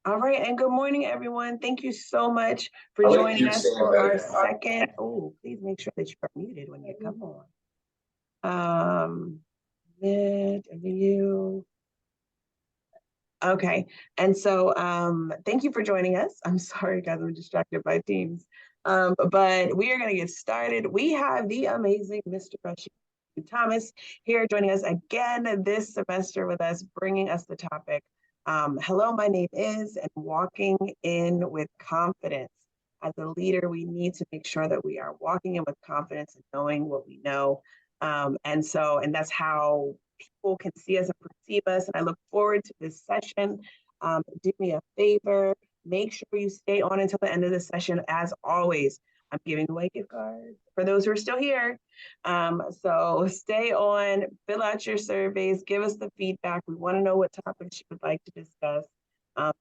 All right, and good morning, everyone. Thank you so much for joining us for our second. Oh, please make sure that you are muted when you come on. Interview. Okay, and so thank you for joining us. I'm sorry, guys, I'm distracted by Teams. But we are going to get started. We have the amazing Mr. Rahshib Thomas here joining us again this semester with us, bringing us the topic. Hello, my name is, and walking in with confidence. As a leader, we need to make sure that we are walking in with confidence and knowing what we know. And that's how people can see us and perceive us. And I look forward to this session. Do me a favor, make sure you stay on until the end of the session. As always, I'm giving away gift cards for those who are still here. So stay on, fill out your surveys, give us the feedback. We want to know what topics you would like to discuss.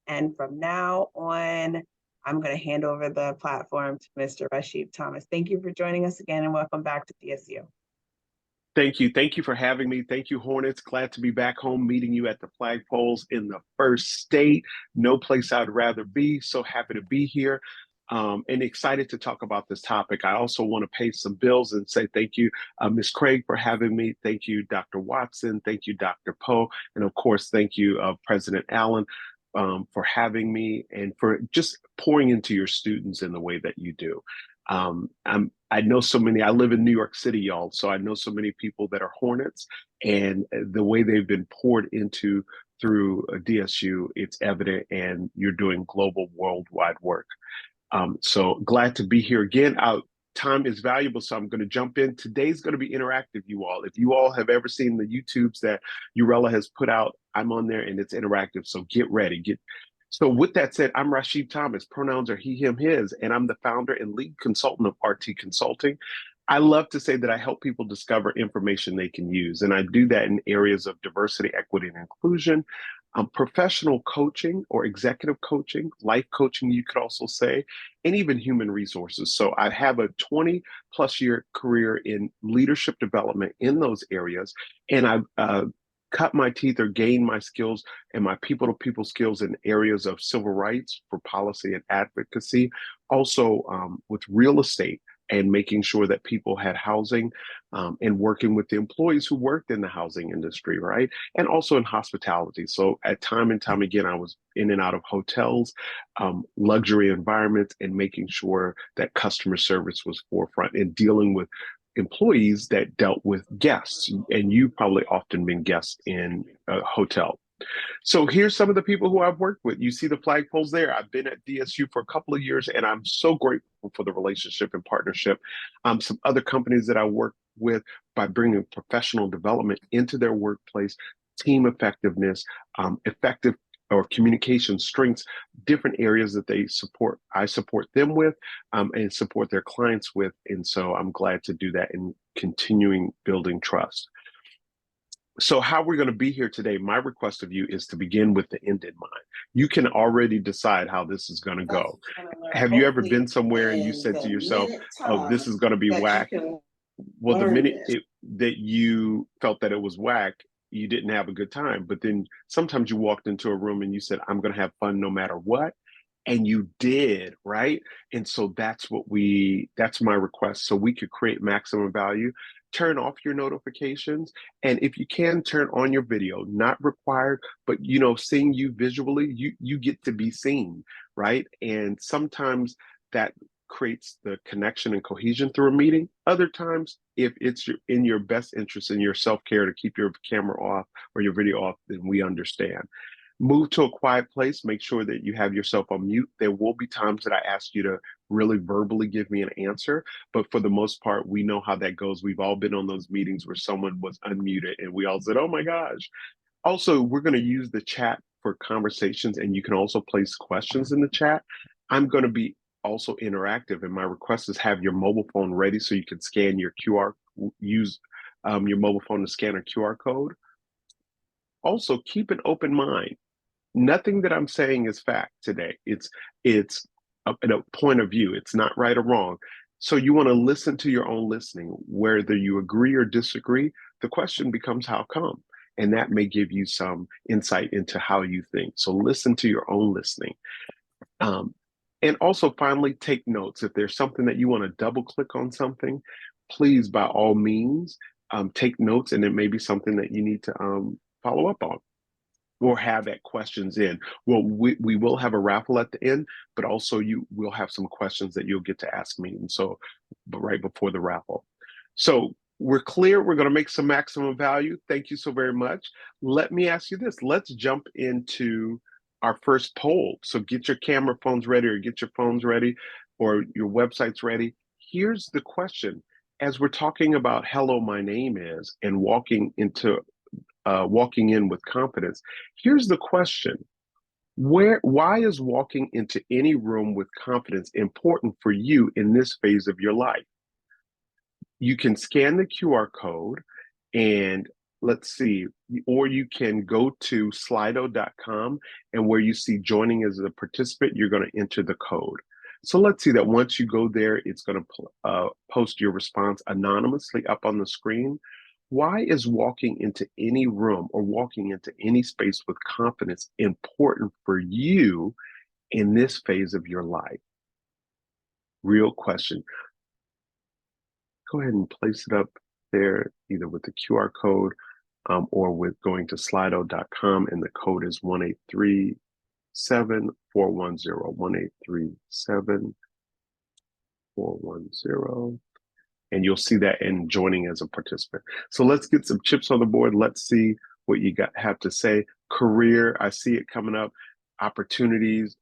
And from now on, I'm going to hand over the platform to Mr. Rahshib Thomas. Thank you for joining us again and welcome back to DSU. Thank you. Thank you for having me. Thank you, Hornets. Glad to be back home meeting you at the flagpoles in the first state. No place I'd rather be. So happy to be here and excited to talk about this topic. I also want to pay some bills and say thank you, Ms. Craig, for having me. Thank you, Dr. Watson. Thank you, Dr. Poe. And of course, thank you, President Allen, for having me and for just pouring into your students in the way that you do. I know so many, I live in New York City, y'all, so I know so many people that are Hornets, and the way they've been poured into through DSU, it's evident, and you're doing global, worldwide work. So glad to be here again. Time is valuable, so I'm going to jump in. Today's going to be interactive, you all. If you all have ever seen the YouTubes that URELAH has put out, I'm on there, and it's interactive, so get ready. So with that said, I'm Rahshib Thomas. Pronouns are he, him, his, and I'm the founder and lead consultant of RT Consulting. I love to say that I help people discover information they can use, and I do that in areas of diversity, equity, and inclusion, professional coaching or executive coaching, life coaching, you could also say, and even human resources. So I have a 20-plus year career in leadership development in those areas, and I've cut my teeth or gain my skills and my people-to-people skills in areas of civil rights for policy and advocacy, also with real estate and making sure that people had housing and working with the employees who worked in the housing industry, right? And also in hospitality. So at time and time again, I was in and out of hotels, luxury environments, and making sure that customer service was forefront and dealing with employees that dealt with guests, and you've probably often been guests in a hotel. So here's some of the people who I've worked with. You see the flagpoles there. I've been at DSU for a couple of years, and I'm so grateful for the relationship and partnership. Some other companies that I work with by bringing professional development into their workplace, team effectiveness, effective or communication strengths, different areas that they support, I support them with and support their clients with. And so I'm glad to do that in continuing building trust. So how we're going to be here today, my request of you is to begin with the end in mind. You can already decide how this is going to go. Have you ever been somewhere and you said to yourself, oh, this is going to be whack? Well, the minute that you felt that it was whack, you didn't have a good time. But then sometimes you walked into a room and you said, I'm going to have fun no matter what. And you did, right? And so that's my request. So we could create maximum value. Turn off your notifications. And if you can, turn on your video, not required, but seeing you visually, you get to be seen, right? And sometimes that creates the connection and cohesion through a meeting. Other times, if it's in your best interest in your self-care to keep your camera off or your video off, then we understand. Move to a quiet place. Make sure that you have yourself on mute. There will be times that I ask you to really verbally give me an answer, but for the most part, we know how that goes. We've all been on those meetings where someone was unmuted and we all said, oh my gosh. Also, we're going to use the chat for conversations, and you can also place questions in the chat. I'm going to be also interactive, and my request is have your mobile phone ready so you can scan your use your mobile phone to scan a QR code. Also, keep an open mind. Nothing that I'm saying is fact today. It's a point of view. It's not right or wrong. So you want to listen to your own listening. Whether you agree or disagree, the question becomes how come? and that may give you some insight into how you think. So listen to your own listening. And also finally, take notes. If there's something that you want to double click on something, please, by all means, take notes, and it may be something that you need to follow up on or have at questions in. Well, we will have a raffle at the end, but also you will have some questions that you'll get to ask me. And so, but right before the raffle. So we're clear. We're going to make some maximum value. Thank you so very much. Let me ask you this. Let's jump into our first poll. So get your camera phones ready, or get your phones ready, or your websites ready. Here's the question. As we're talking about hello, my name is, and walking in with confidence, here's the question. Why is walking into any room with confidence important for you in this phase of your life? You can scan the QR code, and let's see, or you can go to slido.com, and where you see joining as a participant, you're going to enter the code. So let's see that once you go there, it's going to post your response anonymously up on the screen. Why is walking into any room or walking into any space with confidence important for you in this phase of your life? Real question. Go ahead and place it up there, either with the QR code or with going to slido.com, and the code is 1837410, 1837410. And you'll see that in joining as a participant. So let's get some chips on the board. Let's see what you have to say. Career, I see it coming up. Opportunities,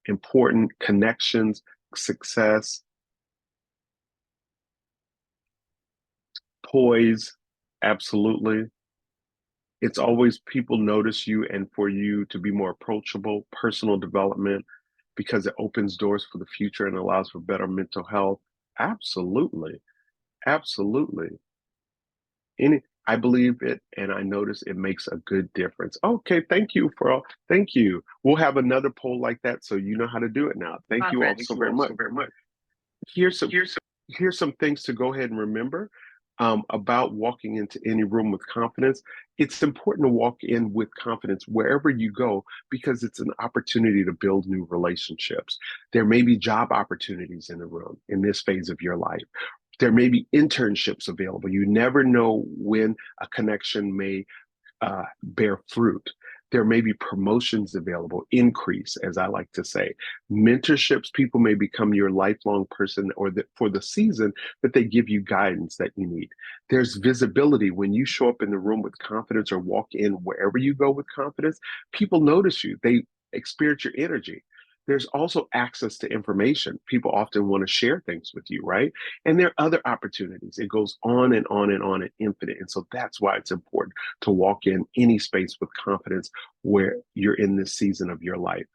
important connections, success, poise, absolutely. It's always people notice you, and for you to be more approachable, personal development, because it opens doors for the future and allows for better mental health. Absolutely. Absolutely. I believe it, and I notice it makes a good difference. Okay, thank you. Thank you. We'll have another poll like that, so you know how to do it now. Thank you all so very much. Here's some things to go ahead and remember about walking into any room with confidence. It's important to walk in with confidence wherever you go, because it's an opportunity to build new relationships. There may be job opportunities in the room in this phase of your life. There may be internships available. You never know when a connection may bear fruit. There may be promotions available, increase, as I like to say. Mentorships, people may become your lifelong person, or for the season that they give you guidance that you need. There's visibility. When you show up in the room with confidence or walk in wherever you go with confidence, people notice you. They experience your energy. There's also access to information. People often want to share things with you, right? And there are other opportunities. It goes on and on and on and infinite. And so that's why it's important to walk in any space with confidence where you're in this season of your life.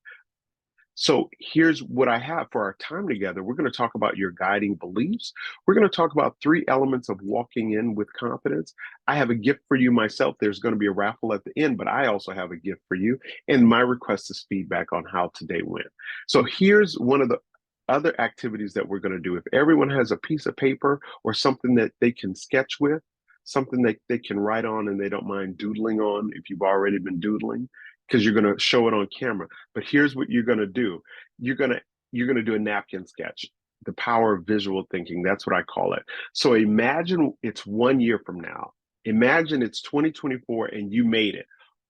So here's what I have for our time together. We're going to talk about your guiding beliefs. We're going to talk about 3 elements of walking in with confidence. I have a gift for you myself. There's going to be a raffle at the end, but I also have a gift for you. And my request is feedback on how today went. So here's one of the other activities that we're going to do. If everyone has a piece of paper or something that they can sketch with, something that they can write on and they don't mind doodling on if you've already been doodling, because you're going to show it on camera. But here's what you're going to do. You're going to do a napkin sketch. The power of visual thinking. That's what I call it. So imagine it's 1 year from now. Imagine it's 2024 and you made it.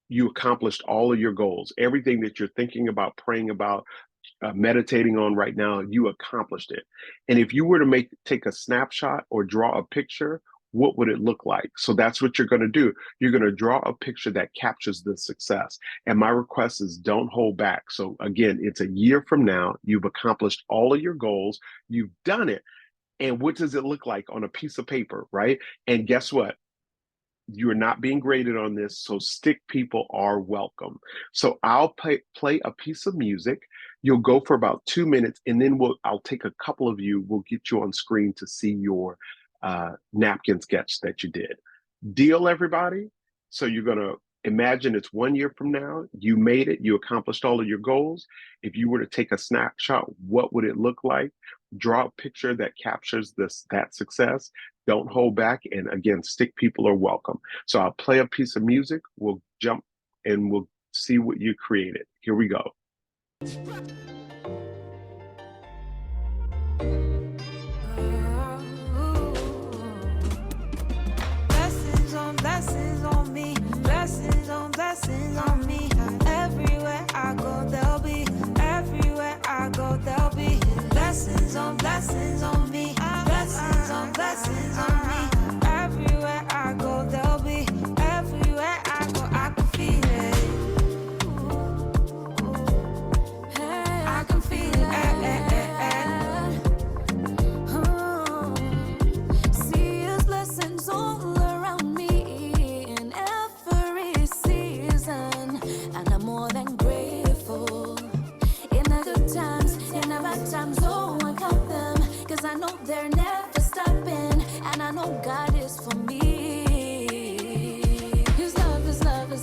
You accomplished all of your goals. Everything that you're thinking about, praying about, meditating on right now, you accomplished it. And if you were to take a snapshot or draw a picture, what would it look like? So that's what you're going to do. You're going to draw a picture that captures the success. And my request is don't hold back. So again, it's a year from now. You've accomplished all of your goals. You've done it. And what does it look like on a piece of paper, right? And guess what? You are not being graded on this, so stick people are welcome. So I'll play a piece of music. You'll go for about 2 minutes, and then I'll take a couple of you. We'll get you on screen to see your napkin sketch that you did. Deal, everybody? So you're going to imagine it's 1 year from now. You made it. You accomplished all of your goals. If you were to take a snapshot, what would it look like? Draw a picture that captures that success. Don't hold back. And again, stick people are welcome. So I'll play a piece of music. We'll jump and we'll see what you created. Here we go. Blessings on blessings on me. Blessings on me. Everywhere I go, there'll be. Everywhere I go, there'll be. Blessings on me. Blessings on me. Everywhere I go, there'll be. Everywhere I go, I can feel it. I can feel it. See His blessings all around me in every season, and I'm more than grateful. In the good times, in the bad times, oh, I count them, 'cause I know they're never stopping, and I know God is for me. His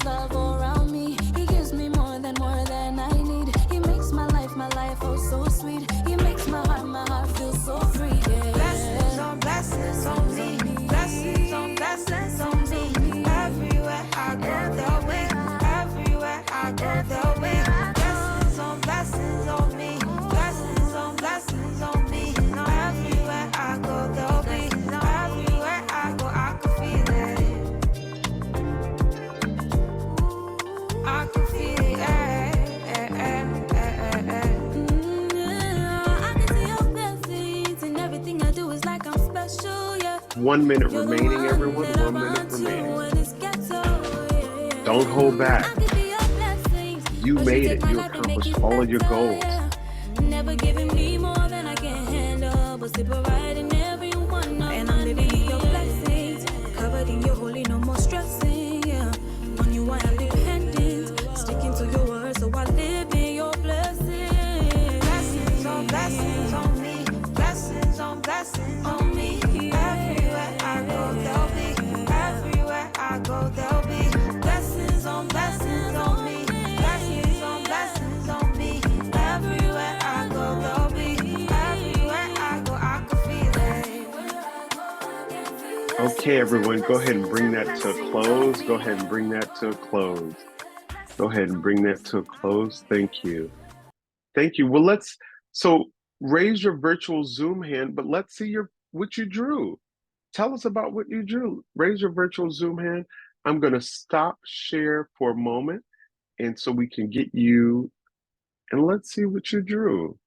love all around me. He gives me more than I need. He makes my life oh so sweet. He makes my heart feel so free. Yeah. Blessings on me. Blessings on me. Everywhere I go, there'll be. Everywhere I go, there'll be. Blessings on me. Blessings on me. Everywhere I go, there'll be. Everywhere I go, I can feel it. I can feel it. I can see your blessings, and everything I do is like I'm special. Yeah. 1 minute remaining, everyone. 1 minute remaining. Don't hold back. You made it. You accomplished all of your goals. Never giving me more than I can handle, but still providing every one of and I'm living in your blessings, covered in your holy, no more stressing. Yeah, on you I am dependent, sticking to your word, so I live in your blessings. Blessings on me, blessings on me. Everywhere I go, there'll be. Everywhere I go, there'll be. Blessings on me. Blessings on me. Everywhere I go, there'll be. Everywhere I go, I can feel it. Okay, everyone, go ahead and bring that to a close. Go ahead and bring that to a close. Go ahead and bring that to a close. Thank you. Thank you. Well, so raise your virtual Zoom hand, but let's see what you drew. Tell us about what you drew. Raise your virtual Zoom hand. I'm going to stop share for a moment, and so we can get you, and let's see what you drew.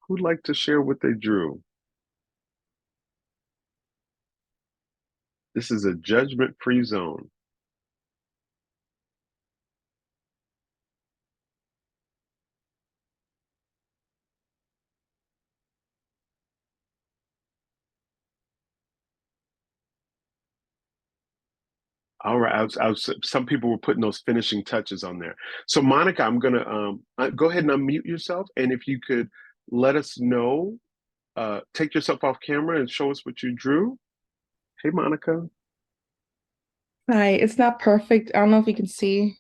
Who'd like to share what they drew? This is a judgment-free zone. All right, some people were putting those finishing touches on there. So Monica, I'm gonna go ahead and unmute yourself, and if you could let us know, take yourself off camera and show us what you drew. Hey, Monica. Hi, it's not perfect. I don't know if you can see.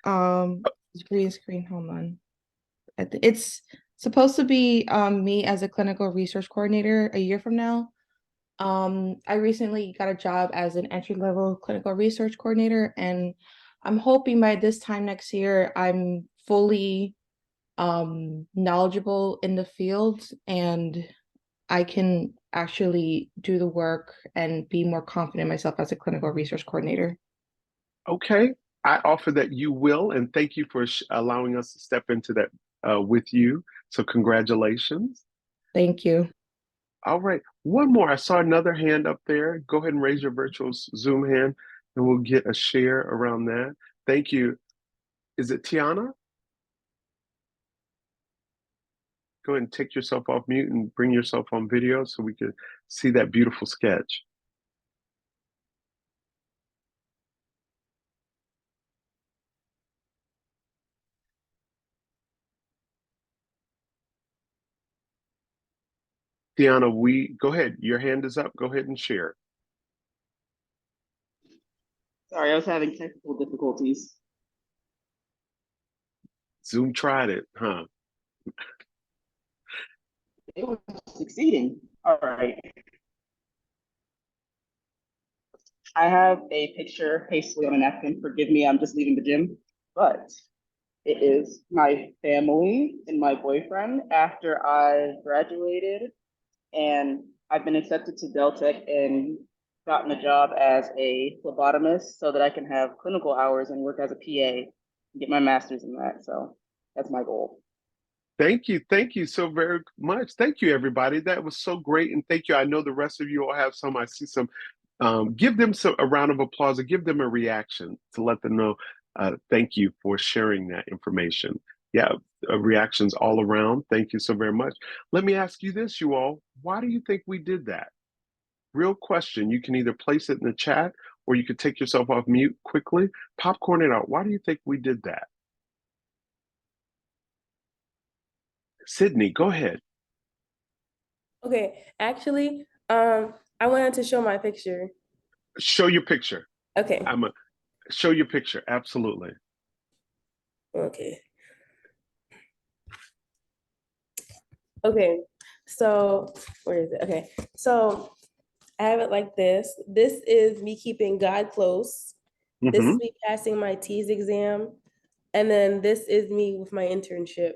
It's green screen. Hold on. It's supposed to be me as a clinical research coordinator a year from now. I recently got a job as an entry-level clinical research coordinator, and I'm hoping by this time next year I'm fully knowledgeable in the field and I can actually do the work and be more confident in myself as a clinical research coordinator. Okay, I offer that you will, and thank you for allowing us to step into that with you. So congratulations. Thank you. All right, one more. I saw another hand up there. Go ahead and raise your virtual Zoom hand, and we'll get a share around that. Thank you. Is it Tiana? Go ahead and take yourself off mute and bring yourself on video so we can see that beautiful sketch. Tiana, go ahead. Your hand is up. Go ahead and share. Sorry, I was having technical difficulties. Zoom tried it, huh? It was succeeding. All right. I have a picture hastily on a napkin. Forgive me, I'm just leaving the gym. But it is my family and my boyfriend after I graduated, and I've been accepted to Deltech and gotten a job as a phlebotomist so that I can have clinical hours and work as a PA and get my master's in that. So that's my goal. Thank you so very much. Thank you, everybody. That was so great, and thank you. I know the rest of you all have some. I see some. Give them a round of applause, or give them a reaction to let them know. Thank you for sharing that information. Yeah, reactions all around. Thank you so very much. Let me ask you this, you all. Why do you think we did that? Real question. You can either place it in the chat, or you could take yourself off mute quickly. Popcorn it out. Why do you think we did that? Sydney, go ahead. Okay, actually, I wanted to show my picture. Show your picture. Okay. Show your picture. Absolutely. Okay. Okay. So where is it? Okay. So I have it like this. This is me keeping God close. This is me passing my TEAS exam. And then this is me with my internship.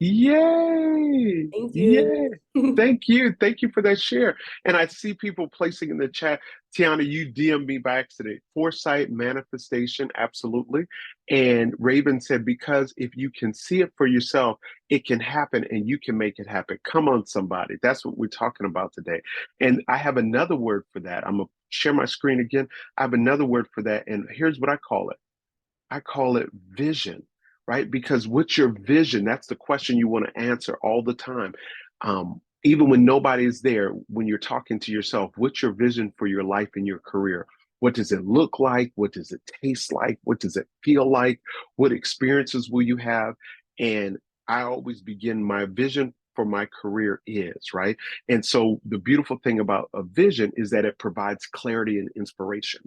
Yay! Thank Yay! you. Thank you. Thank you for that share. And I see people placing in the chat, Tiana, you DM'd me by accident. Foresight, manifestation, absolutely. And Raven said, because if you can see it for yourself, it can happen and you can make it happen. Come on, somebody. That's what we're talking about today. And I have another word for that. I'm going to share my screen again. I have another word for that. And here's what I call it. I call it vision, right? Because what's your vision? That's the question you want to answer all the time. Even when nobody's there, when you're talking to yourself, what's your vision for your life and your career? What does it look like? What does it taste like? What does it feel like? What experiences will you have? And I always begin my vision for my career is, right? And so the beautiful thing about a vision is that it provides clarity and inspiration,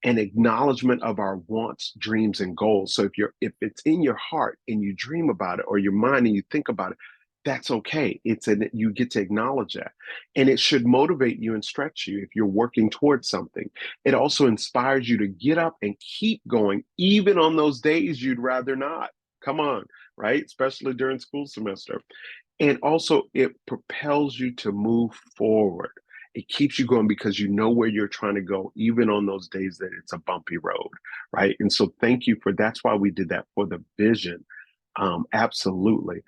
an acknowledgement of our wants, dreams, and goals. So if it's in your heart and you dream about it, or your mind and you think about it, that's okay. You get to acknowledge that. And it should motivate you and stretch you if you're working towards something. It also inspires you to get up and keep going, even on those days you'd rather not. Come on, right? Especially during school semester. And also it propels you to move forward. It keeps you going because you know where you're trying to go, even on those days that it's a bumpy road, right? And so thank you that's why we did that, for the vision. Absolutely.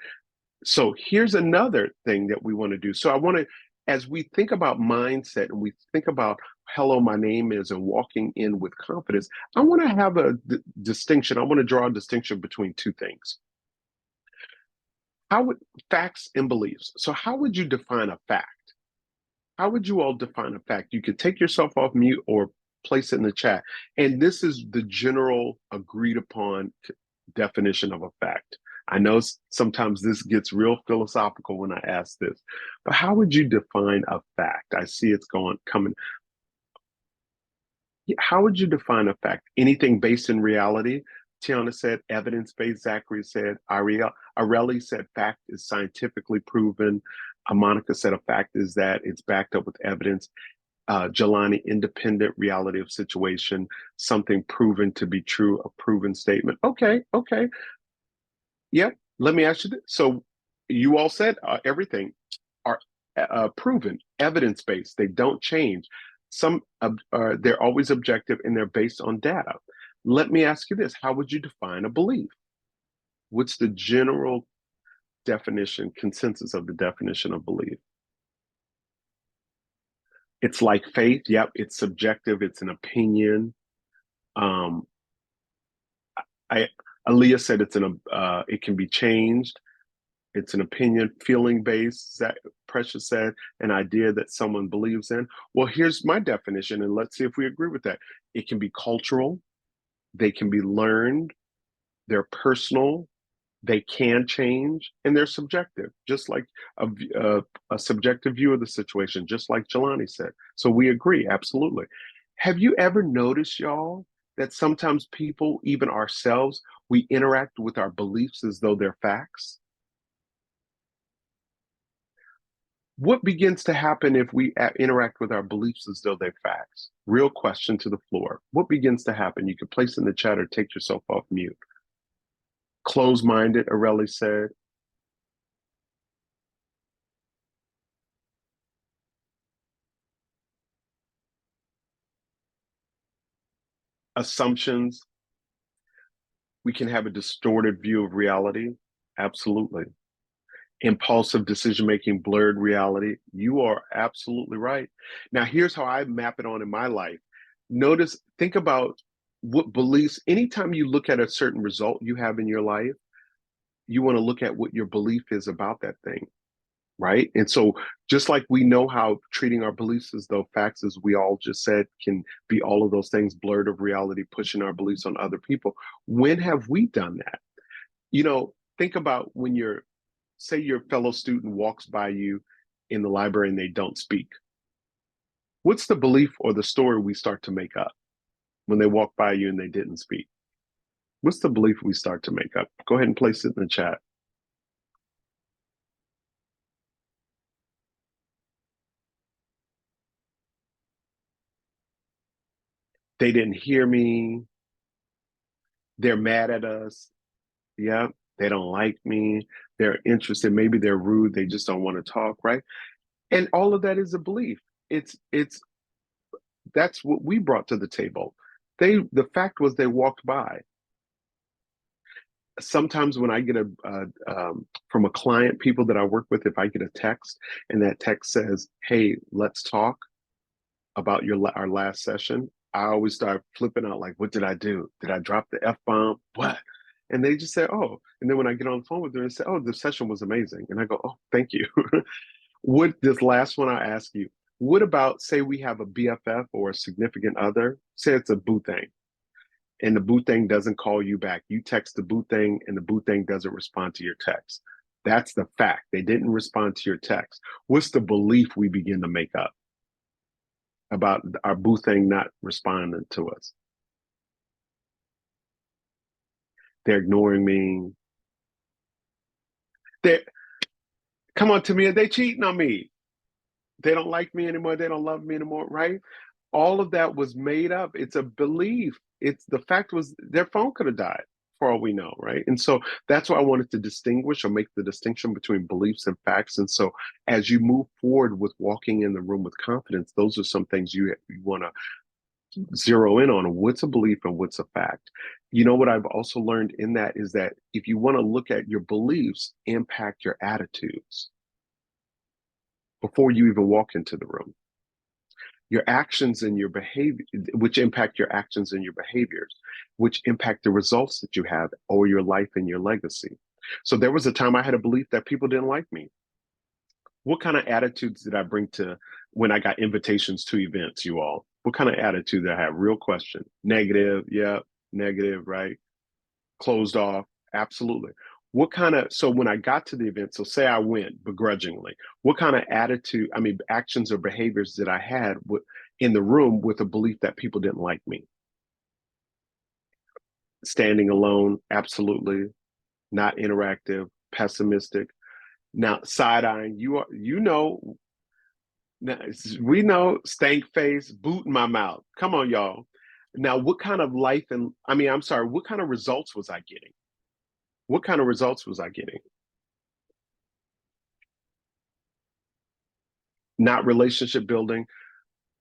So here's another thing that we want to do. So I want to, as we think about mindset and we think about hello, my name is, and walking in with confidence, I want to have a distinction. I want to draw a distinction between two things. Facts and beliefs. So how would you define a fact? How would you all define a fact? You could take yourself off mute or place it in the chat. And this is the general agreed upon definition of a fact. I know sometimes this gets real philosophical when I ask this, but how would you define a fact? I see it's coming. How would you define a fact? Anything based in reality? Tiana said evidence-based. Zachary said, Areli said fact is scientifically proven. Monica said a fact is that it's backed up with evidence. Jelani, independent reality of situation, something proven to be true, a proven statement. Okay. Yep. Let me ask you this. So you all said everything are proven, evidence-based. They don't change. Some they're always objective and they're based on data. Let me ask you this. How would you define a belief? What's the general definition, consensus of the definition of belief? It's like faith. Yep, it's subjective. It's an opinion. Aaliyah said it can be changed. It's an opinion, feeling based. Precious said an idea that someone believes in. Well, here's my definition, and let's see if we agree with that. It can be cultural. They can be learned. They're personal. They can change, and they're subjective, just like a subjective view of the situation, just like Jelani said. So we agree, absolutely. Have you ever noticed, y'all, that sometimes people, even ourselves, we interact with our beliefs as though they're facts? What begins to happen if we interact with our beliefs as though they're facts? Real question to the floor. What begins to happen? You can place in the chat or take yourself off mute. Close-minded, Aurelie said. Assumptions. We can have a distorted view of reality. Absolutely. Impulsive decision-making, blurred reality. You are absolutely right. Now, here's how I map it on in my life. Notice, think about what beliefs, anytime you look at a certain result you have in your life, you want to look at what your belief is about that thing, right? And so just like we know how treating our beliefs as though facts, as we all just said, can be all of those things, blurred of reality, pushing our beliefs on other people. When have we done that? You know, think about when say your fellow student walks by you in the library and they don't speak. What's the belief or the story we start to make up when they walk by you and they didn't speak? What's the belief we start to make up? Go ahead and place it in the chat. They didn't hear me. They're mad at us. Yeah, they don't like me. They're interested. Maybe they're rude. They just don't want to talk, right? And all of that is a belief. That's what we brought to the table. The fact was they walked by. Sometimes when I get from a client, people that I work with, if I get a text and that text says, "Hey, let's talk about our last session," I always start flipping out like, what did I do? Did I drop the F-bomb? What? And they just say, oh. And then when I get on the phone with them and say, oh, the session was amazing. And I go, oh, thank you. This last one I ask you, what about, say we have a BFF or a significant other, say it's a boo thing, and the boo thing doesn't call you back. You text the boo thing and the boo thing doesn't respond to your text. That's the fact. They didn't respond to your text. What's the belief we begin to make up about our boo thing not responding to us? They're ignoring me. Come on, Tamia, they cheating on me. They don't like me anymore. They don't love me anymore, right? All of that was made up. It's a belief. The fact was their phone could have died for all we know, right? And so that's why I wanted to distinguish or make the distinction between beliefs and facts. And so as you move forward with walking in the room with confidence, those are some things you want to zero in on. What's a belief and what's a fact? You know what I've also learned in that is that if you want to look at your beliefs, impact your attitudes before you even walk into the room. Your actions and your behavior, which impact your actions and your behaviors, which impact the results that you have or your life and your legacy. So there was a time I had a belief that people didn't like me. What kind of attitudes did I bring to when I got invitations to events, you all? What kind of attitude did I have? Real question. Negative, yeah, negative, right? Closed off, absolutely. So when I got to the event, so say I went begrudgingly, what kind of actions or behaviors did I had in the room with a belief that people didn't like me? Standing alone, absolutely. Not interactive, pessimistic. Now, side-eyeing, we know, stank face, boot in my mouth. Come on, y'all. Now, what kind of what kind of results was I getting? What kind of results was I getting? Not relationship building,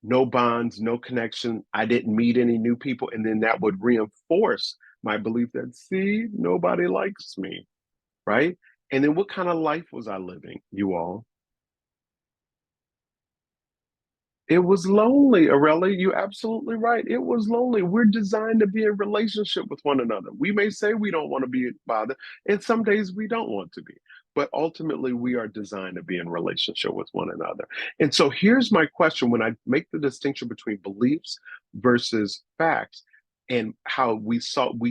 no bonds, no connection. I didn't meet any new people. And then that would reinforce my belief that, see, nobody likes me, right? And then what kind of life was I living, you all? It was lonely, Aurelie. You're absolutely right. It was lonely. We're designed to be in relationship with one another. We may say we don't want to be bothered, and some days we don't want to be. But ultimately, we are designed to be in relationship with one another. And so here's my question. When I make the distinction between beliefs versus facts, and how we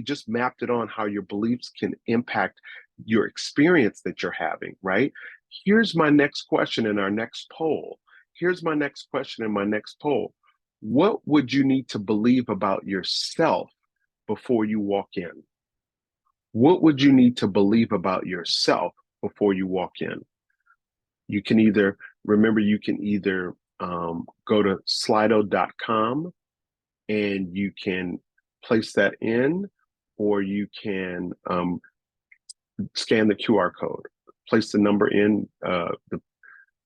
just mapped it on how your beliefs can impact your experience that you're having, right? Here's my next question in our next poll. Here's my next question in my next poll. What would you need to believe about yourself before you walk in? What would you need to believe about yourself before you walk in? You can either Remember, you can either go to slido.com and you can place that in, or you can scan the QR code, place the number in, the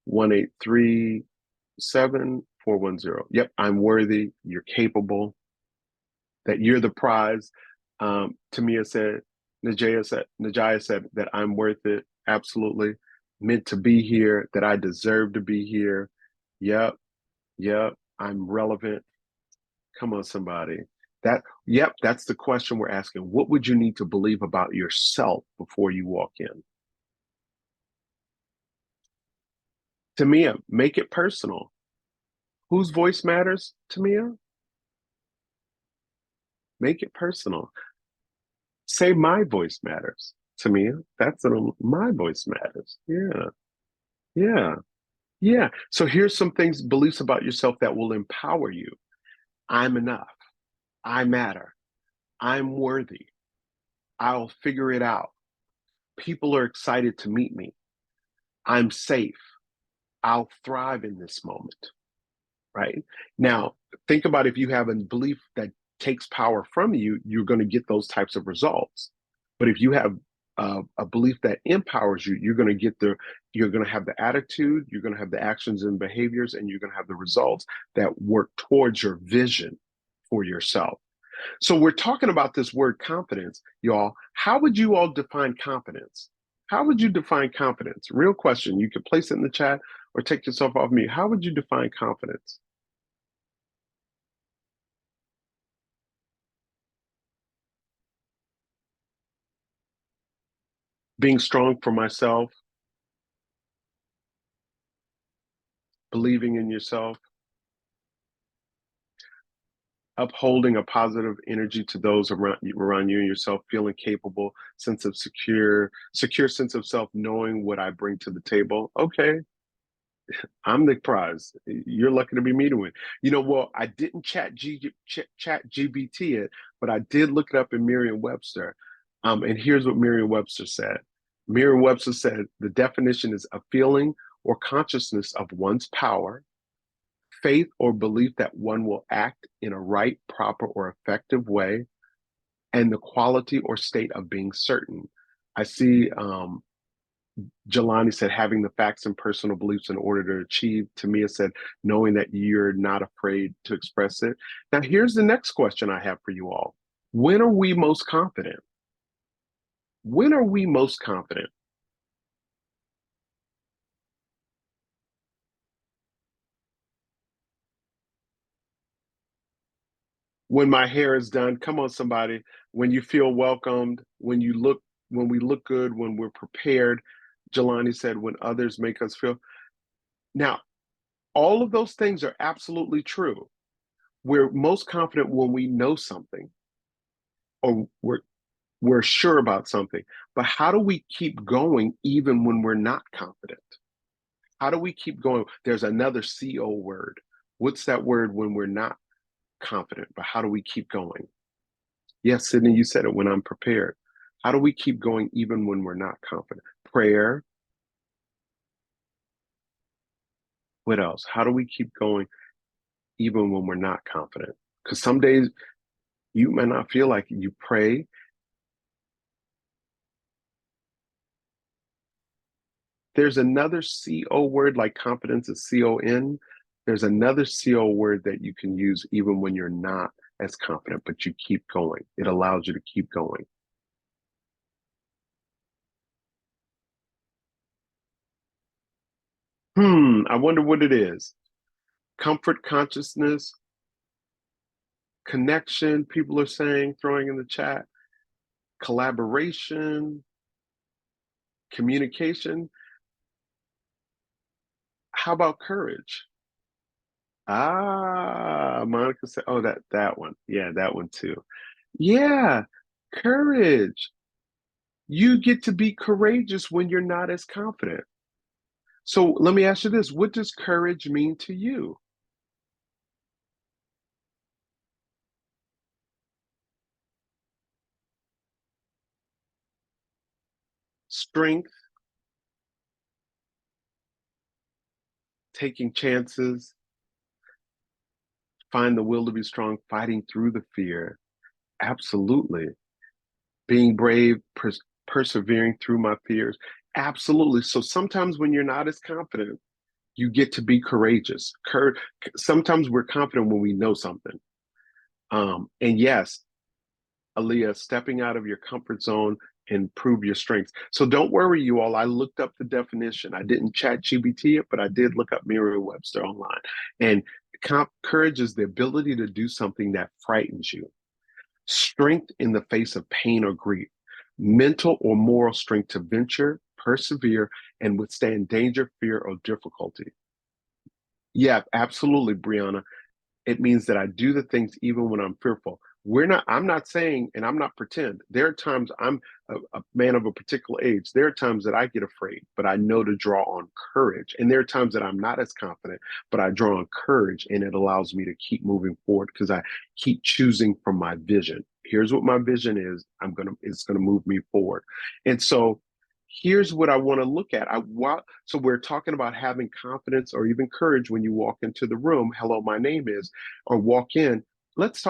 1-837-410. Yep, I'm worthy, you're capable, that you're the prize. Najaya said that I'm worth it. Absolutely. Meant to be here, that I deserve to be here. Yep, I'm relevant. Come on, somebody. That's the question we're asking. What would you need to believe about yourself before you walk in? Tamia, make it personal. Whose voice matters, Tamia? Make it personal. Say my voice matters, Tamia. That's my voice matters. Yeah. So here's some things, beliefs about yourself that will empower you. I'm enough. I matter. I'm worthy. I'll figure it out. People are excited to meet me. I'm safe. I'll thrive in this moment. Right? Now, think about if you have a belief that takes power from you, you're going to get those types of results. But if you have a belief that empowers you, you're going to have the attitude, you're going to have the actions and behaviors, and you're going to have the results that work towards your vision for yourself. So we're talking about this word confidence, y'all. How would you all define confidence? How would you define confidence? Real question. You can place it in the chat or take yourself off mute. How would you define confidence? Being strong for myself, believing in yourself, upholding a positive energy to those around you and yourself, feeling capable, sense of secure sense of self, knowing what I bring to the table. Okay, I'm the prize. You're lucky to be meeting with. Well, I didn't chat GBT it, but I did look it up in Merriam-Webster. And here's what Merriam-Webster said. Merriam-Webster said the definition is a feeling or consciousness of one's power, faith or belief that one will act in a right, proper, or effective way, and the quality or state of being certain. I see Jelani said having the facts and personal beliefs in order to achieve. Tamia said knowing that you're not afraid to express it. Now, here's the next question I have for you all. When are we most confident? When are we most confident? When my hair is done, come on, somebody. When you feel welcomed, when we look good, when we're prepared. Jelani said, when others make us feel. Now, all of those things are absolutely true. We're most confident when we know something, or we're sure about something. But how do we keep going even when we're not confident? How do we keep going? There's another CO word. What's that word when we're not confident? But how do we keep going? Yes, Sydney, you said it, when I'm prepared. How do we keep going even when we're not confident? Prayer. What else? How do we keep going even when we're not confident? Because some days you might not feel like it. You pray. There's another CO word, like confidence is CON. There's another CO word that you can use even when you're not as confident, but you keep going. It allows you to keep going. I wonder what it is. Comfort, consciousness, connection, people are saying, throwing in the chat. Collaboration, communication. How about courage? Monica said, oh, that one. Yeah, that one too. Yeah, courage. You get to be courageous when you're not as confident. So let me ask you this. What does courage mean to you? Strength, taking chances, find the will to be strong, fighting through the fear. Absolutely. Being brave, persevering through my fears. Absolutely. So sometimes when you're not as confident, you get to be courageous. Sometimes we're confident when we know something. And yes, Aaliyah, stepping out of your comfort zone and prove your strengths. So don't worry, you all. I looked up the definition. I didn't chat GBT it, but I did look up Merriam-Webster online. And courage is the ability to do something that frightens you. Strength in the face of pain or grief. Mental or moral strength to venture, persevere, and withstand danger, fear, or difficulty. Yeah, absolutely, Brianna. It means that I do the things even when I'm fearful. I'm not saying, and I'm not pretend. There are times I'm a man of a particular age. There are times that I get afraid, but I know to draw on courage. And there are times that I'm not as confident, but I draw on courage, and it allows me to keep moving forward because I keep choosing from my vision. Here's what my vision is. It's gonna move me forward. And so here's what I want to look at. So we're talking about having confidence or even courage when you walk into the room. Hello, my name is, or walk in. Let's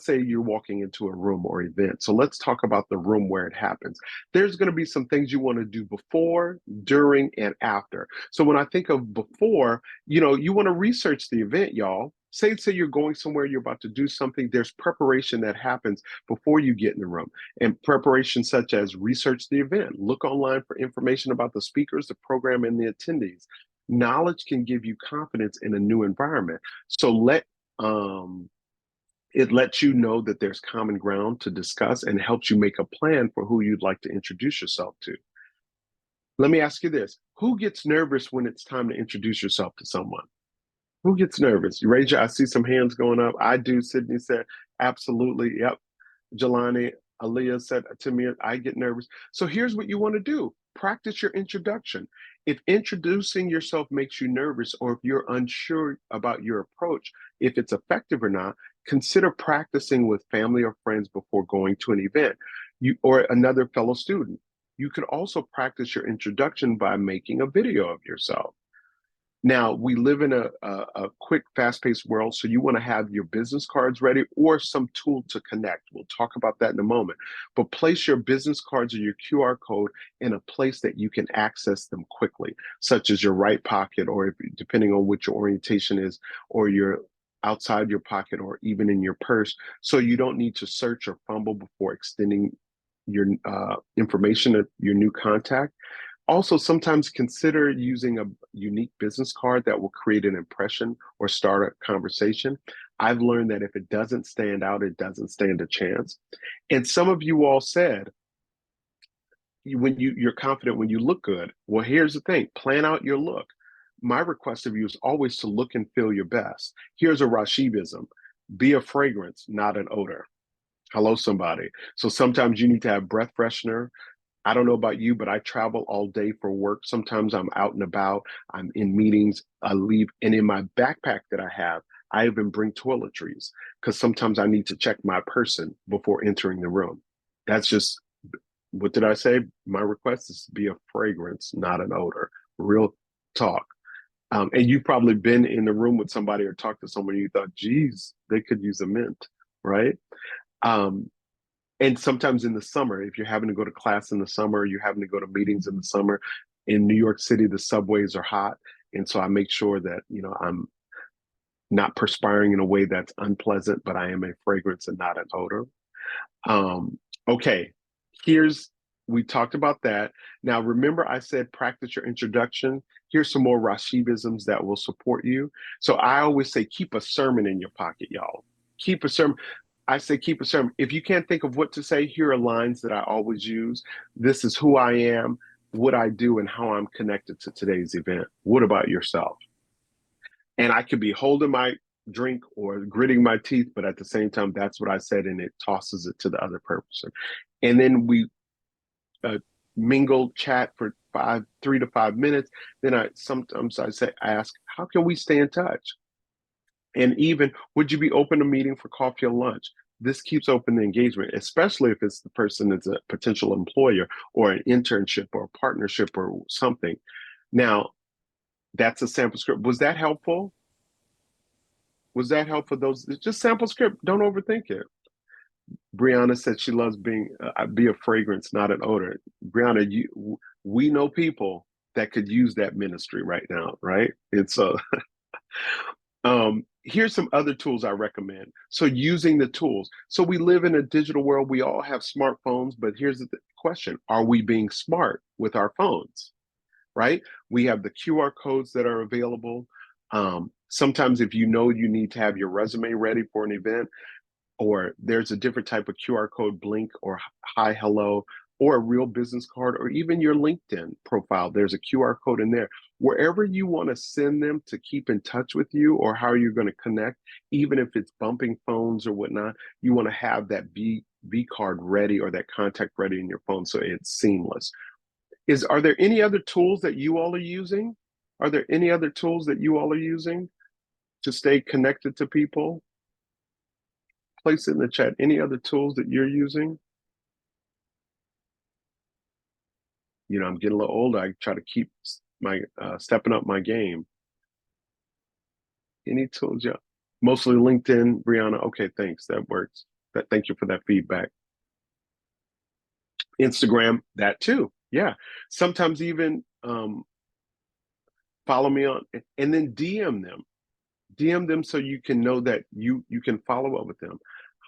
say you're walking into a room or event. So let's talk about the room where it happens. There's going to be some things you want to do before, during, and after. So when I think of before, you want to research the event, y'all. Say you're going somewhere, you're about to do something. There's preparation that happens before you get in the room, and preparation such as research the event, look online for information about the speakers, the program, and the attendees. Knowledge can give you confidence in a new environment. So it lets you know that there's common ground to discuss and helps you make a plan for who you'd like to introduce yourself to. Let me ask you this. Who gets nervous when it's time to introduce yourself to someone? Who gets nervous? You raise your, I see some hands going up. I do. Sydney said, absolutely. Yep. Jelani, Aaliyah said to me, I get nervous. So here's what you want to do. Practice your introduction. If introducing yourself makes you nervous, or if you're unsure about your approach, if it's effective or not, consider practicing with family or friends before going to an event, or another fellow student. You could also practice your introduction by making a video of yourself. Now, we live in a quick, fast-paced world, so you want to have your business cards ready or some tool to connect. We'll talk about that in a moment. But place your business cards or your QR code in a place that you can access them quickly, such as your right pocket, or depending on what your orientation is, or your outside your pocket, or even in your purse, so you don't need to search or fumble before extending your information to your new contact. Also, sometimes consider using a unique business card that will create an impression or start a conversation. I've learned that if it doesn't stand out, it doesn't stand a chance. And some of you all said, when you're confident when you look good. Well, here's the thing, plan out your look. My request of you is always to look and feel your best. Here's a Rahshibism: be a fragrance, not an odor. Hello, somebody. So sometimes you need to have breath freshener. I don't know about you, but I travel all day for work. Sometimes I'm out and about, I'm in meetings, I leave, and in my backpack that I even bring toiletries, because sometimes I need to check my person before entering the room. That's just, what did I say? My request is to be a fragrance, not an odor. Real talk. And you've probably been in the room with somebody or talked to someone and you thought, geez, they could use a mint, right? And sometimes in the summer, if you're having to go to class in the summer, you're having to go to meetings in the summer. In New York City, the subways are hot. And so I make sure that, I'm not perspiring in a way that's unpleasant, but I am a fragrance and not an odor. Okay, we talked about that. Now, remember I said practice your introduction. Here's some more Rahshibisms that will support you. So I always say, keep a sermon in your pocket, y'all. Keep a sermon. I say keep a sermon. If you can't think of what to say, here are lines that I always use. This is who I am, what I do, and how I'm connected to today's event. What about yourself? And I could be holding my drink or gritting my teeth, but at the same time, that's what I said, and it tosses it to the other person. And then we mingle, chat for 3 to 5 minutes. Then I ask, how can we stay in touch? And even, would you be open to meeting for coffee or lunch? This keeps open the engagement, especially if it's the person that's a potential employer or an internship or a partnership or something. Now, That's a sample script. Was that helpful? Was that helpful? Those just sample script. Don't overthink it. Brianna said she loves being be a fragrance, not an odor. Brianna, we know people that could use that ministry right now, right? It's here's some other tools I recommend. So using the tools. So we live in a digital world. We all have smartphones, but here's the question: are we being smart with our phones? Right? We have the QR codes that are available. Sometimes if you know you need to have your resume ready for an event, or there's a different type of QR code, blink or hi, hello, or a real business card, or even your LinkedIn profile, there's a QR code in there. Wherever you want to send them to keep in touch with you or how you're going to connect, even if it's bumping phones or whatnot, you want to have that V card ready or that contact ready in your phone so it's seamless. Are there any other tools that you all are using? Are there any other tools that you all are using to stay connected to people? Place it in the chat. Any other tools that you're using? You know, I'm getting a little older. I try to keep my stepping up my game. Any tools? Yeah, mostly LinkedIn, Brianna. Okay, thanks. That works. Thank you for that feedback. Instagram, that too. Yeah, sometimes even follow me on, and then DM them. DM them so you can know that you can follow up with them.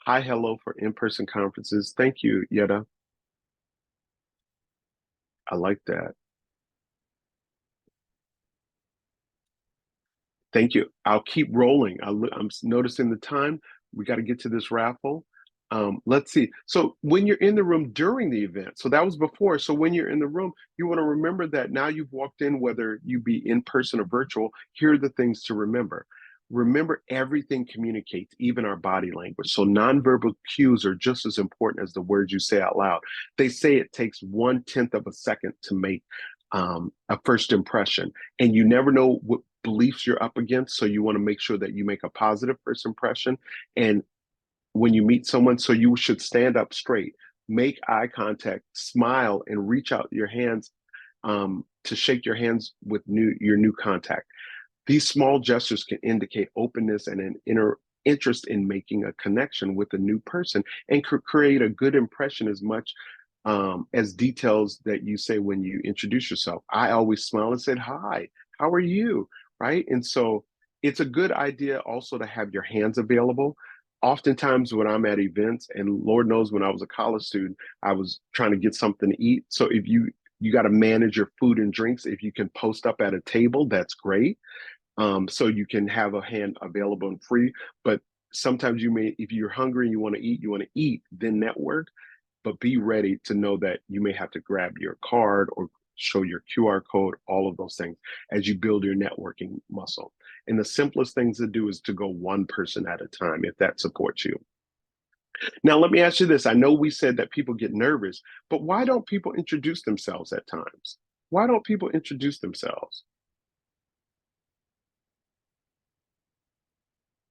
Hi, hello for in-person conferences. Thank you, Yetta. I like that. Thank you. I'll keep rolling. I'm noticing the time. We got to get to this raffle. Let's see. So when you're in the room during the event, so that was before. So when you're in the room, you want to remember that now you've walked in, whether you be in person or virtual, here are the things to remember. Remember, everything communicates, even our body language. So nonverbal cues are just as important as the words you say out loud. They say it takes 1/10 of a second to make a first impression, and you never know what beliefs you're up against. So you want to make sure that you make a positive first impression. And when you meet someone, so you should stand up straight, make eye contact, smile, and reach out your hands to shake your hands with your new contact. These small gestures can indicate openness and an interest in making a connection with a new person, and create a good impression as much as details that you say when you introduce yourself. I always smile and said, hi, how are you? Right? And so it's a good idea also to have your hands available. Oftentimes when I'm at events, and Lord knows when I was a college student, I was trying to get something to eat. So if you got to manage your food and drinks. If you can post up at a table, that's great. So you can have a hand available and free. But sometimes you may, if you're hungry and you want to eat, then network. But be ready to know that you may have to grab your card or show your QR code, all of those things as you build your networking muscle. And the simplest things to do is to go one person at a time, if that supports you. Now, let me ask you this. I know we said that people get nervous, but why don't people introduce themselves at times? Why don't people introduce themselves?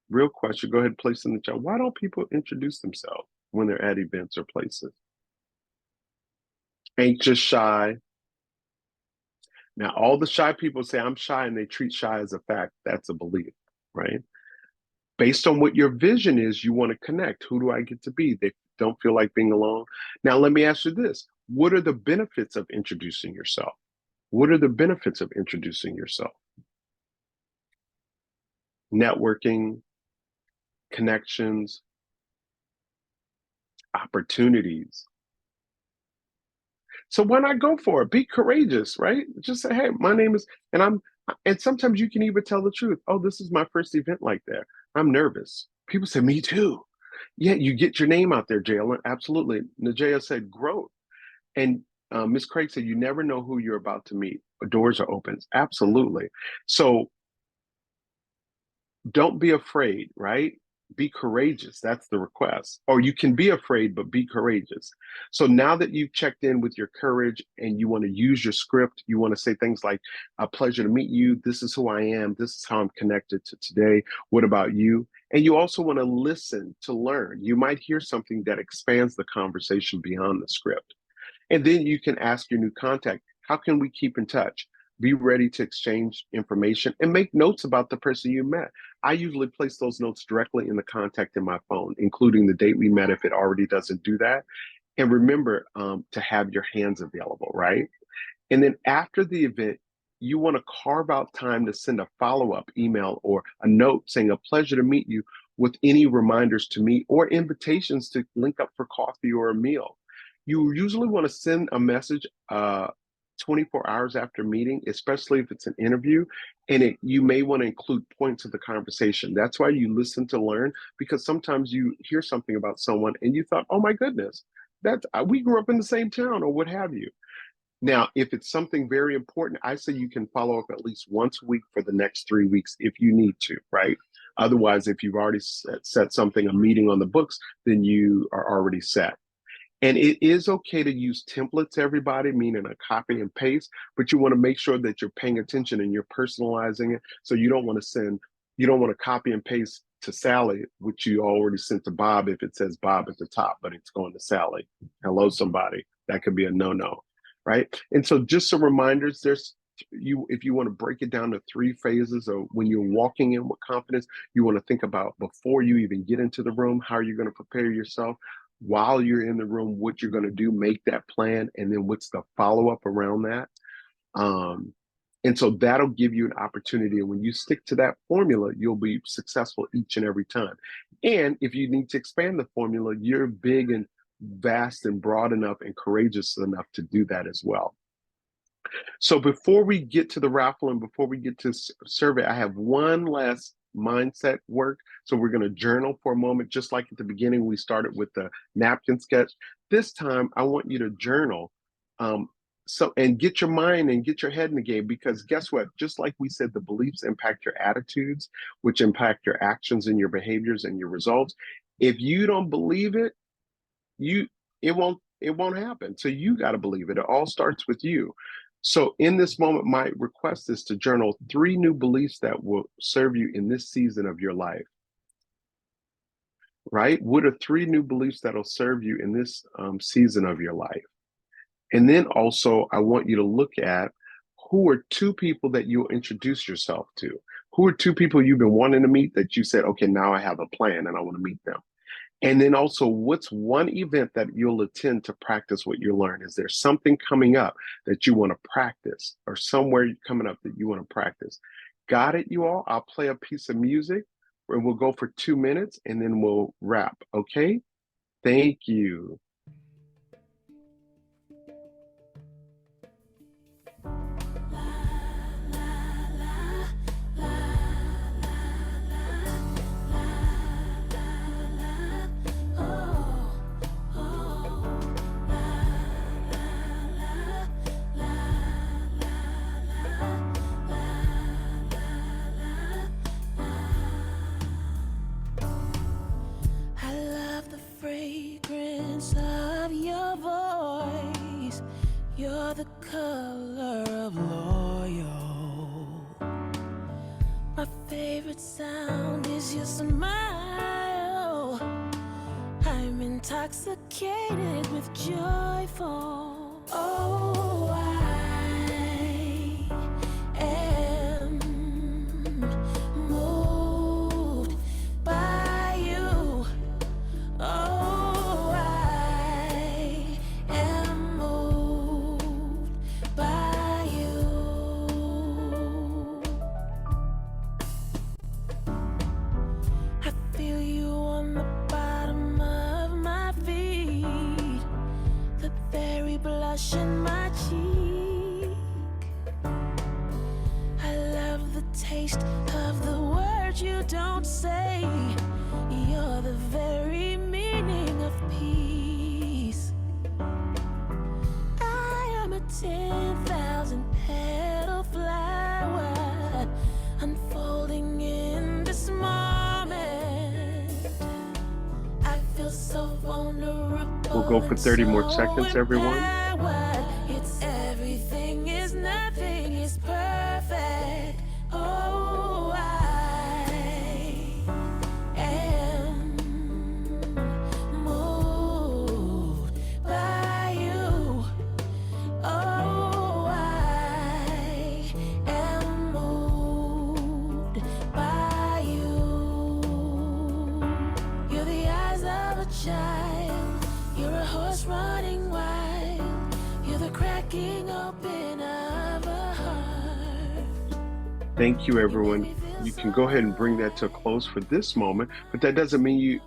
Real question. Go ahead and place in the chat. Why don't people introduce themselves when they're at events or places? Anxious, shy. Now, all the shy people say, I'm shy, and they treat shy as a fact. That's a belief, right? Based on what your vision is, you want to connect. Who do I get to be? They don't feel like being alone. Now, let me ask you this. What are the benefits of introducing yourself? What are the benefits of introducing yourself? Networking, connections, opportunities. So why not go for it? Be courageous, right? Just say, hey, my name is, and sometimes you can even tell the truth. Oh, this is my first event like that. I'm nervous. People say, me too. Yeah, you get your name out there, Jalen. Absolutely. Najaya said growth. And Ms. Craig said, you never know who you're about to meet. Doors are open. Absolutely. So don't be afraid, right? Be courageous. That's the request. Or you can be afraid, but be courageous. So now that you've checked in with your courage and you want to use your script, you want to say things like, a pleasure to meet you. This is who I am. This is how I'm connected to today. What about you? And you also want to listen to learn. You might hear something that expands the conversation beyond the script. And then you can ask your new contact, how can we keep in touch? Be ready to exchange information and make notes about the person you met. I usually place those notes directly in the contact in my phone, including the date we met if it already doesn't do that. And remember to have your hands available, right? And then after the event, you want to carve out time to send a follow-up email or a note saying a pleasure to meet you, with any reminders to meet or invitations to link up for coffee or a meal. You usually want to send a message 24 hours after meeting, especially if it's an interview, and you may want to include points of the conversation. That's why you listen to learn, because sometimes you hear something about someone and you thought, oh my goodness, we grew up in the same town or what have you. Now, if it's something very important, I say you can follow up at least once a week for the next 3 weeks if you need to, right? Otherwise, if you've already set something, a meeting on the books, then you are already set. And it is okay to use templates, everybody, meaning a copy and paste, but you want to make sure that you're paying attention and you're personalizing it. So you don't want to copy and paste to Sally, which you already sent to Bob if it says Bob at the top, but it's going to Sally. Hello, somebody. That could be a no-no, right? And so just some reminders, if you want to break it down to 3 phases, or when you're walking in with confidence, you want to think about before you even get into the room, how are you going to prepare yourself? While you're in the room, what you're going to do, make that plan, and then what's the follow-up around that. And so that'll give you an opportunity. And when you stick to that formula, you'll be successful each and every time. And if you need to expand the formula, you're big and vast and broad enough and courageous enough to do that as well. So before we get to the raffle and before we get to survey, I have one last mindset work. So we're going to journal for a moment, just like at the beginning we started with the napkin sketch. This time I want you to journal and get your mind and get your head in the game, because guess what? Just like we said, the beliefs impact your attitudes, which impact your actions and your behaviors and your results. If you don't believe it, it won't happen. So you got to believe it. It all starts with you. So in this moment, my request is to journal 3 new beliefs that will serve you in this season of your life, right? What are 3 new beliefs that'll serve you in this season of your life? And then also, I want you to look at who are 2 people that you'll introduce yourself to. Who are 2 people you've been wanting to meet that you said, okay, now I have a plan and I want to meet them. And then also, what's one event that you'll attend to practice what you learn? Is there something coming up that you want to practice, or somewhere coming up that you want to practice? Got it, you all? I'll play a piece of music and we'll go for 2 minutes and then we'll wrap, okay? Thank you. Fragrance of your voice, you're the color of loyal. My favorite sound is your smile. I'm intoxicated with joyful. Oh, I am moved by you. Oh, I am moved by you. I feel you on the bottom of my feet, the very blush in my cheek. I love the taste of the words you don't say. You're the very meaning of peace. I am a 10,000 petal flower unfolding in this moment. I feel so vulnerable. We'll go for 30 more seconds, everyone. It's everything is nothing is perfect. Oh, I am moved by you. Oh, I Thank you, everyone. You can go ahead and bring that to a close for this moment, but that doesn't mean you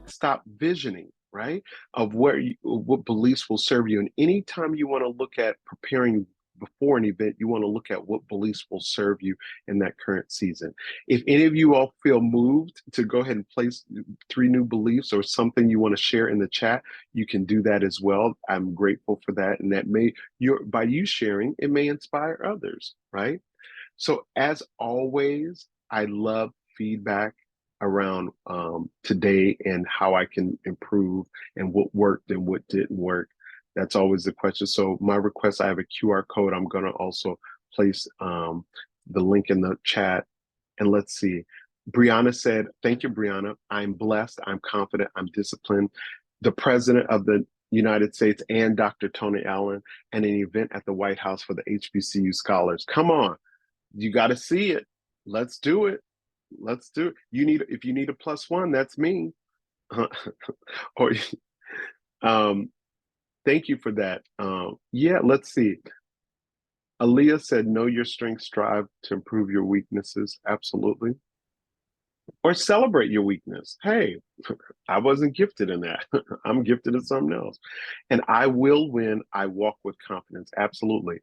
stop visioning, right? Of what beliefs will serve you. And anytime you want to look at preparing before an event, you want to look at what beliefs will serve you in that current season. If any of you all feel moved to go ahead and place 3 new beliefs or something you want to share in the chat, you can do that as well. I'm grateful for that. And that by you sharing, it may inspire others, right? So as always, I love feedback around today and how I can improve and what worked and what didn't work. That's always the question. So my request, I have a QR code. I'm going to also place the link in the chat. And let's see. Brianna said, thank you, Brianna. I'm blessed. I'm confident. I'm disciplined. The president of the United States and Dr. Tony Allen and an event at the White House for the HBCU scholars. Come on. You got to see it. Let's do it. Let's do it. If you need a +1, that's me. Or thank you for that. Yeah, let's see. Aaliyah said, know your strengths, strive to improve your weaknesses. Absolutely. Or celebrate your weakness. Hey, I wasn't gifted in that. I'm gifted in something else. And I will win. I walk with confidence. Absolutely.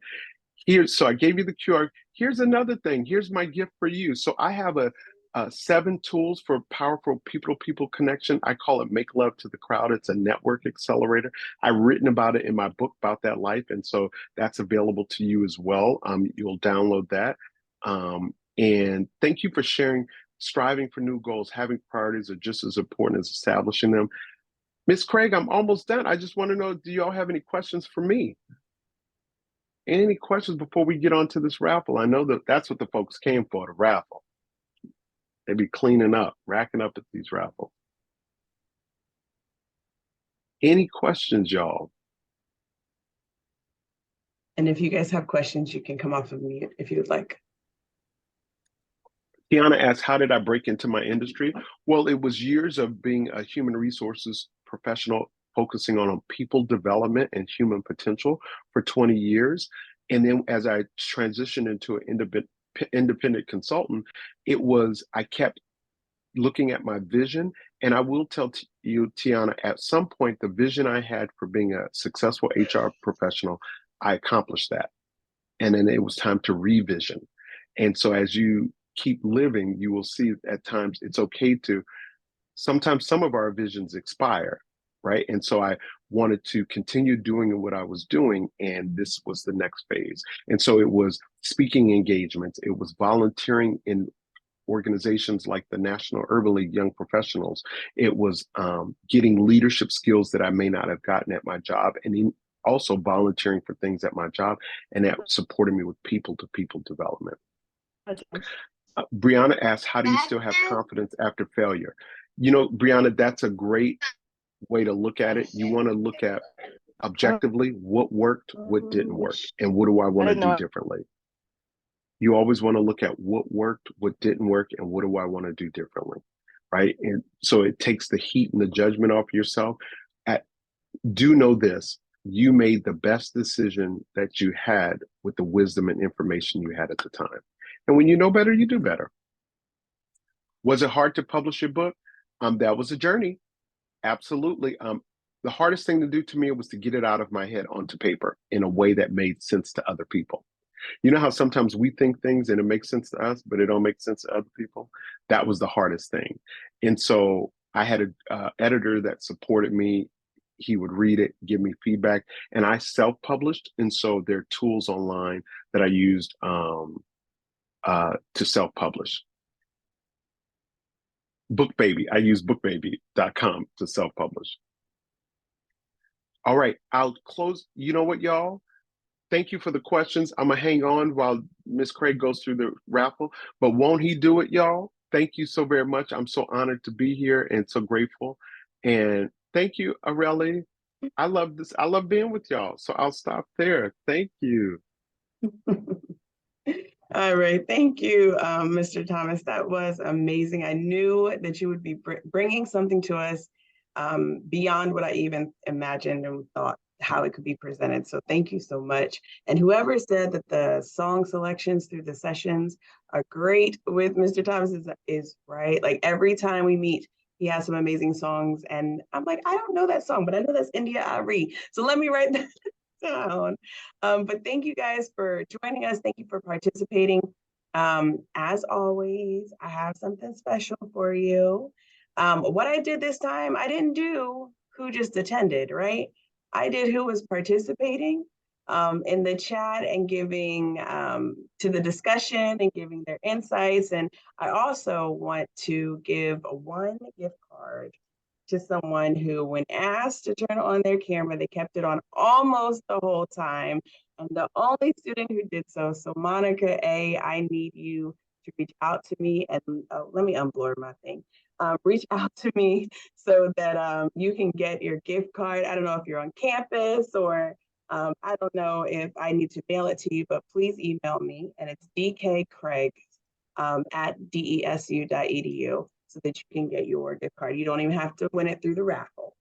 So I gave you the QR. Here's another thing. Here's my gift for you. So I have a 7 tools for powerful people-to-people connection. I call it Make Love to the Crowd. It's a network accelerator. I've written about it in my book about that life. And so that's available to you as well. You'll download that. And thank you for sharing. Striving for new goals, having priorities are just as important as establishing them. Miss Craig, I'm almost done. I just want to know, do y'all have any questions for me? Any questions before we get on to this raffle? I know that that's what the folks came for, the raffle. They be cleaning up, racking up at these raffles. Any questions, y'all? And if you guys have questions, you can come off of mute if you would like. Tiana asked, how did I break into my industry? Well, it was years of being a human resources professional, focusing on people development and human potential for 20 years. And then as I transitioned into an independent consultant, I kept looking at my vision. And I will tell you, Tiana, at some point, the vision I had for being a successful HR professional, I accomplished that. And then it was time to revision. And so as you keep living, you will see at times it's okay sometimes some of our visions expire, right? And so I wanted to continue doing what I was doing, and this was the next phase. And so it was speaking engagements, it was volunteering in organizations like the National Urban League Young Professionals, it was getting leadership skills that I may not have gotten at my job, and also volunteering for things at my job, and that supported me with people-to-people development. Brianna asked, how do you still have confidence after failure? You know, Brianna, that's a great way to look at it. You want to look at objectively what worked, what didn't work, and what do I want to do differently? You always want to look at what worked, what didn't work, and what do I want to do differently, right? And so it takes the heat and the judgment off yourself. Do know this, you made the best decision that you had with the wisdom and information you had at the time. And when you know better, you do better. Was it hard to publish your book? That was a journey. Absolutely. The hardest thing to do to me was to get it out of my head onto paper in a way that made sense to other people. You know how sometimes we think things and it makes sense to us, but it don't make sense to other people? That was the hardest thing. And so I had an editor that supported me. He would read it, give me feedback, and I self-published. And so there are tools online that I used to self-publish. BookBaby, I use bookbaby.com to self-publish. All right, I'll close. You know what, y'all? Thank you for the questions. I'm gonna hang on while Miss Craig goes through the raffle, but won't he do it, y'all? Thank you so very much. I'm so honored to be here and so grateful. And thank you, Aurelie. I love this. I love being with y'all. So I'll stop there. Thank you. All right, thank you, Mr. Thomas. That was amazing. I knew that you would be bringing something to us beyond what I even imagined and thought how it could be presented. So thank you so much. And whoever said that the song selections through the sessions are great with Mr. Thomas is right. Like every time we meet, he has some amazing songs. And I'm like, I don't know that song, but I know that's India Ari. So let me write that down. But thank you guys for joining us. Thank you for participating. As always, I have something special for you. What I did this time, I didn't do who just attended, right? I did who was participating in the chat and giving to the discussion and giving their insights. And I also want to give one gift card to someone who, when asked to turn on their camera, they kept it on almost the whole time. And the only student who did so, so Monica A., I need you to reach out to me and let me unblur my thing. Reach out to me so that you can get your gift card. I don't know if you're on campus or I don't know if I need to mail it to you, but please email me. And it's dkcraig at desu.edu so that you can get your gift card. You don't even have to win it through the raffle.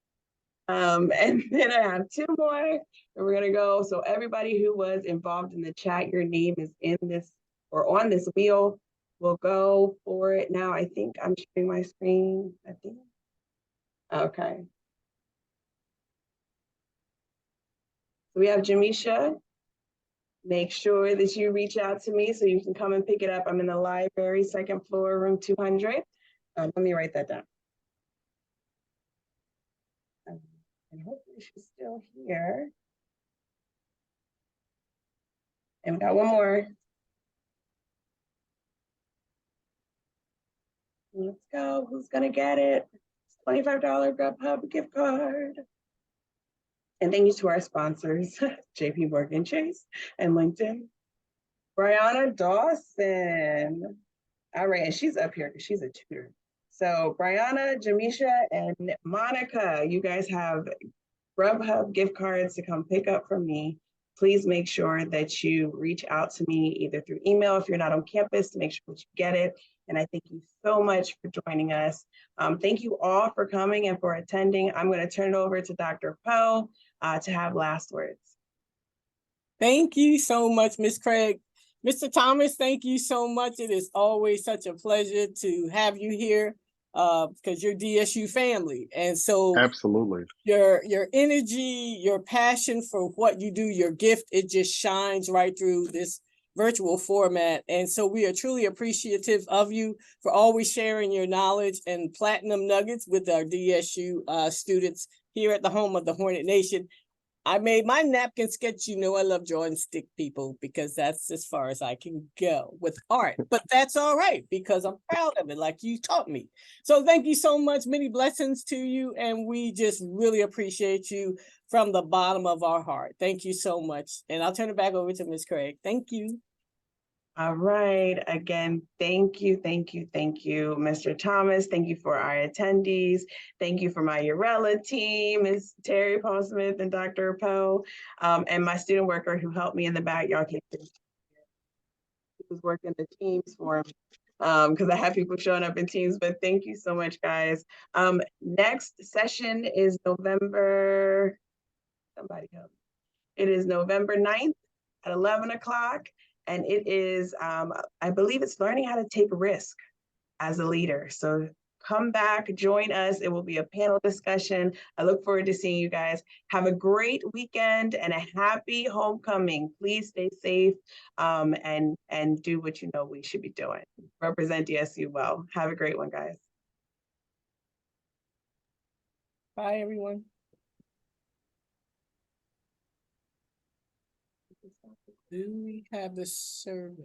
And then I have two more and we're gonna go. So everybody who was involved in the chat, your name is in this or on this wheel. We'll go for it now. I think I'm sharing my screen, I think. Okay. So we have Jamisha. Make sure that you reach out to me so you can come and pick it up. I'm in the library, second floor, room 200. Let me write that down. And hopefully she's still here. And we got one more. Let's go. Who's gonna get it? $25 Grubhub gift card. And thank you to our sponsors, JP Morgan Chase and LinkedIn. Brianna Dawson. All right, and she's up here because she's a tutor. So Brianna, Jamisha, and Monica, you guys have Grubhub gift cards to come pick up from me. Please make sure that you reach out to me either through email if you're not on campus to make sure that you get it. And I thank you so much for joining us. Thank you all for coming and for attending. I'm going to turn it over to Dr. Poe to have last words. Thank you so much, Ms. Craig. Mr. Thomas, thank you so much. It is always such a pleasure to have you here because you're DSU family. And so Absolutely. Your energy, your passion for what you do, your gift, it just shines right through this virtual format. And so we are truly appreciative of you for always sharing your knowledge and platinum nuggets with our DSU students here at the home of the Hornet Nation. I made my napkin sketch. You know I love drawing stick people because that's as far as I can go with art. But that's all right because I'm proud of it like you taught me. So thank you so much. Many blessings to you. And we just really appreciate you from the bottom of our heart. Thank you so much. And I'll turn it back over to Ms. Craig. Thank you. All right. Again, thank you, Mr. Thomas. Thank you for our attendees. Thank you for my URELAH team, Ms. Terry Paul Smith and Dr. Poe, and my student worker who helped me in the back. Y'all can't see. He was working the teams for me because I have people showing up in teams, but thank you so much, guys. Next session is November, somebody help. It is November 9th at 11 o'clock. And it is, I believe it's learning how to take risk as a leader. So come back, join us. It will be a panel discussion. I look forward to seeing you guys. Have a great weekend and a happy homecoming. Please stay safe and do what you know we should be doing. Represent DSU well. Have a great one, guys. Bye, everyone. Do we have the survey?